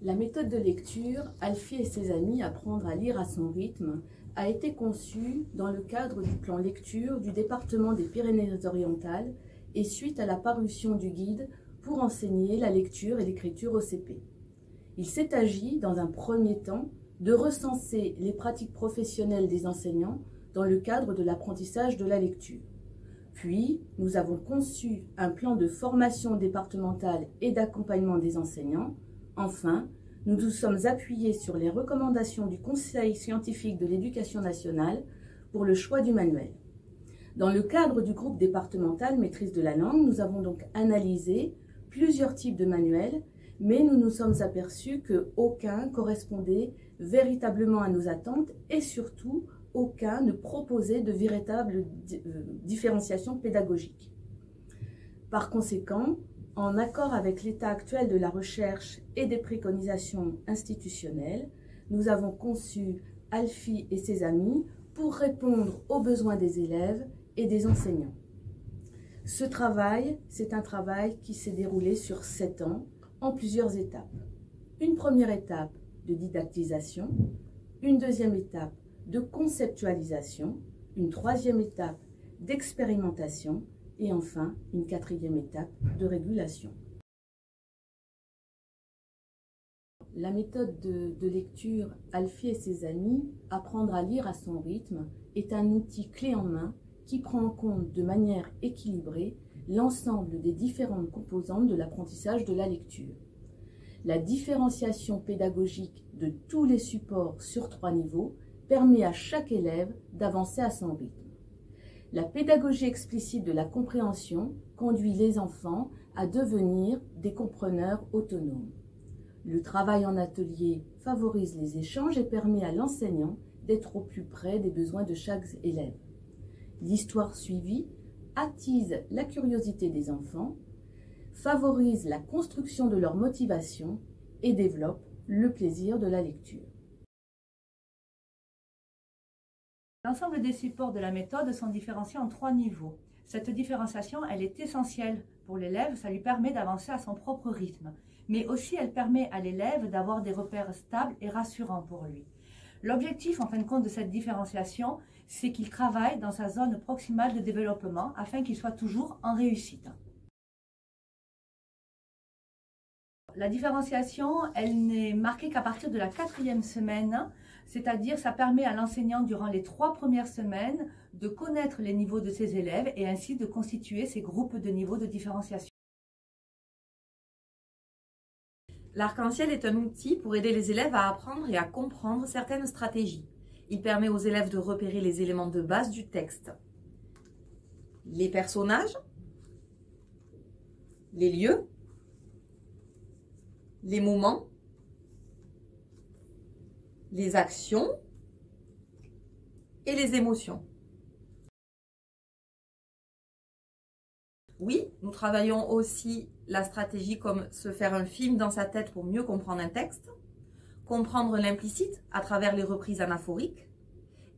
La méthode de lecture « Alfie et ses amis, apprendre à lire à son rythme » a été conçue dans le cadre du plan lecture du département des Pyrénées-Orientales et suite à la parution du guide pour enseigner la lecture et l'écriture au CP. Il s'est agi, dans un premier temps, de recenser les pratiques professionnelles des enseignants dans le cadre de l'apprentissage de la lecture. Puis, nous avons conçu un plan de formation départementale et d'accompagnement des enseignants. Enfin, nous nous sommes appuyés sur les recommandations du Conseil scientifique de l'éducation nationale pour le choix du manuel. Dans le cadre du groupe départemental maîtrise de la langue, nous avons donc analysé plusieurs types de manuels, mais nous nous sommes aperçus qu'aucun correspondait véritablement à nos attentes et surtout, aucun ne proposait de véritable différenciation pédagogique. Par conséquent, en accord avec l'état actuel de la recherche et des préconisations institutionnelles, nous avons conçu Alfie et ses amis pour répondre aux besoins des élèves et des enseignants. Ce travail, c'est un travail qui s'est déroulé sur 7 ans en plusieurs étapes. Une première étape de didactisation, une deuxième étape de conceptualisation, une troisième étape d'expérimentation et enfin une quatrième étape de régulation. La méthode de lecture Alfie et ses amis, apprendre à lire à son rythme, est un outil clé en main qui prend en compte de manière équilibrée l'ensemble des différentes composantes de l'apprentissage de la lecture. La différenciation pédagogique de tous les supports sur 3 niveaux permet à chaque élève d'avancer à son rythme. La pédagogie explicite de la compréhension conduit les enfants à devenir des compreneurs autonomes. Le travail en atelier favorise les échanges et permet à l'enseignant d'être au plus près des besoins de chaque élève. L'histoire suivie attise la curiosité des enfants, favorise la construction de leur motivation et développe le plaisir de la lecture. L'ensemble des supports de la méthode sont différenciés en 3 niveaux. Cette différenciation, elle est essentielle pour l'élève, ça lui permet d'avancer à son propre rythme. Mais aussi, elle permet à l'élève d'avoir des repères stables et rassurants pour lui. L'objectif, en fin de compte, de cette différenciation, c'est qu'il travaille dans sa zone proximale de développement afin qu'il soit toujours en réussite. La différenciation, elle n'est marquée qu'à partir de la 4e semaine, c'est-à-dire ça permet à l'enseignant durant les 3 premières semaines de connaître les niveaux de ses élèves et ainsi de constituer ces groupes de niveaux de différenciation. L'arc-en-ciel est un outil pour aider les élèves à apprendre et à comprendre certaines stratégies. Il permet aux élèves de repérer les éléments de base du texte. Les personnages, les lieux, les moments, les actions et les émotions. Oui, nous travaillons aussi la stratégie comme se faire un film dans sa tête pour mieux comprendre un texte, comprendre l'implicite à travers les reprises anaphoriques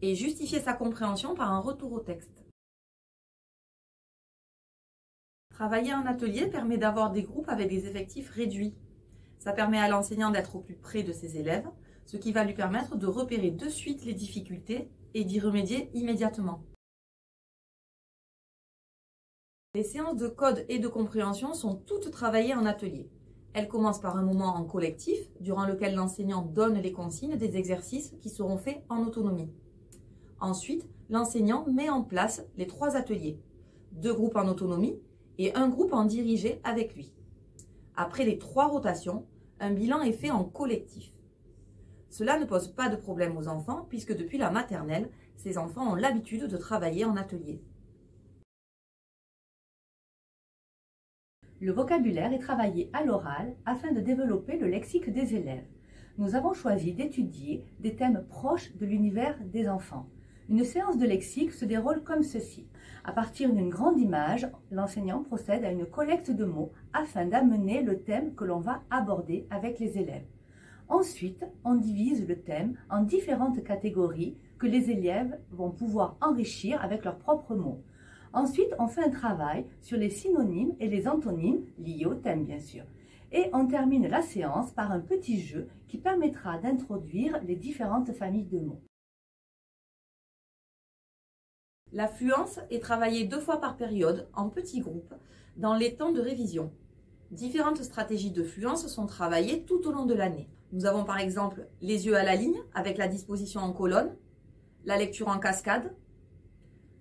et justifier sa compréhension par un retour au texte. Travailler en atelier permet d'avoir des groupes avec des effectifs réduits. Ça permet à l'enseignant d'être au plus près de ses élèves, ce qui va lui permettre de repérer de suite les difficultés et d'y remédier immédiatement. Les séances de code et de compréhension sont toutes travaillées en atelier. Elles commencent par un moment en collectif, durant lequel l'enseignant donne les consignes des exercices qui seront faits en autonomie. Ensuite, l'enseignant met en place les 3 ateliers, 2 groupes en autonomie et 1 groupe en dirigé avec lui. Après les 3 rotations, un bilan est fait en collectif. Cela ne pose pas de problème aux enfants puisque depuis la maternelle, ces enfants ont l'habitude de travailler en atelier. Le vocabulaire est travaillé à l'oral afin de développer le lexique des élèves. Nous avons choisi d'étudier des thèmes proches de l'univers des enfants. Une séance de lexique se déroule comme ceci. À partir d'une grande image, l'enseignant procède à une collecte de mots afin d'amener le thème que l'on va aborder avec les élèves. Ensuite, on divise le thème en différentes catégories que les élèves vont pouvoir enrichir avec leurs propres mots. Ensuite, on fait un travail sur les synonymes et les antonymes liés au thème, bien sûr. Et on termine la séance par un petit jeu qui permettra d'introduire les différentes familles de mots. La fluence est travaillée 2 fois par période, en petits groupes, dans les temps de révision. Différentes stratégies de fluence sont travaillées tout au long de l'année. Nous avons par exemple les yeux à la ligne, avec la disposition en colonne, la lecture en cascade.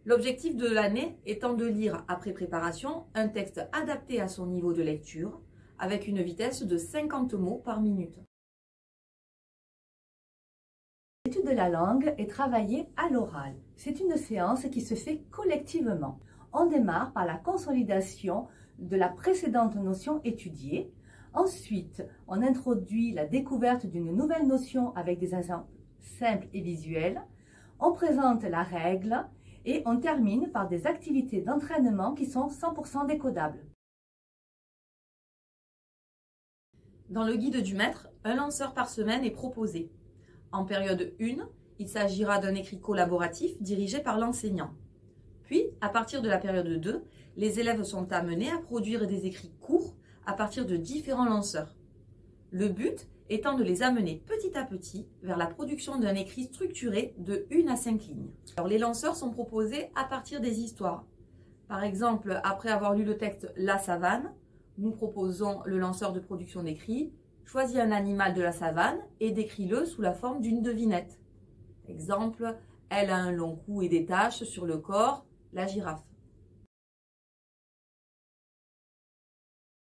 L'objectif de l'année étant de lire, après préparation, un texte adapté à son niveau de lecture, avec une vitesse de 50 mots par minute. L'étude de la langue est travaillée à l'oral. C'est une séance qui se fait collectivement. On démarre par la consolidation de la précédente notion étudiée. Ensuite, on introduit la découverte d'une nouvelle notion avec des exemples simples et visuels. On présente la règle et on termine par des activités d'entraînement qui sont 100% décodables. Dans le guide du maître, un lanceur par semaine est proposé. En période 1, il s'agira d'un écrit collaboratif dirigé par l'enseignant. Puis, à partir de la période 2, les élèves sont amenés à produire des écrits courts à partir de différents lanceurs. Le but étant de les amener petit à petit vers la production d'un écrit structuré de 1 à 5 lignes. Alors, les lanceurs sont proposés à partir des histoires. Par exemple, après avoir lu le texte « La savane », nous proposons le lanceur de production d'écrit « Choisis un animal de la savane et décris-le sous la forme d'une devinette ». Exemple, elle a un long cou et des taches sur le corps, la girafe.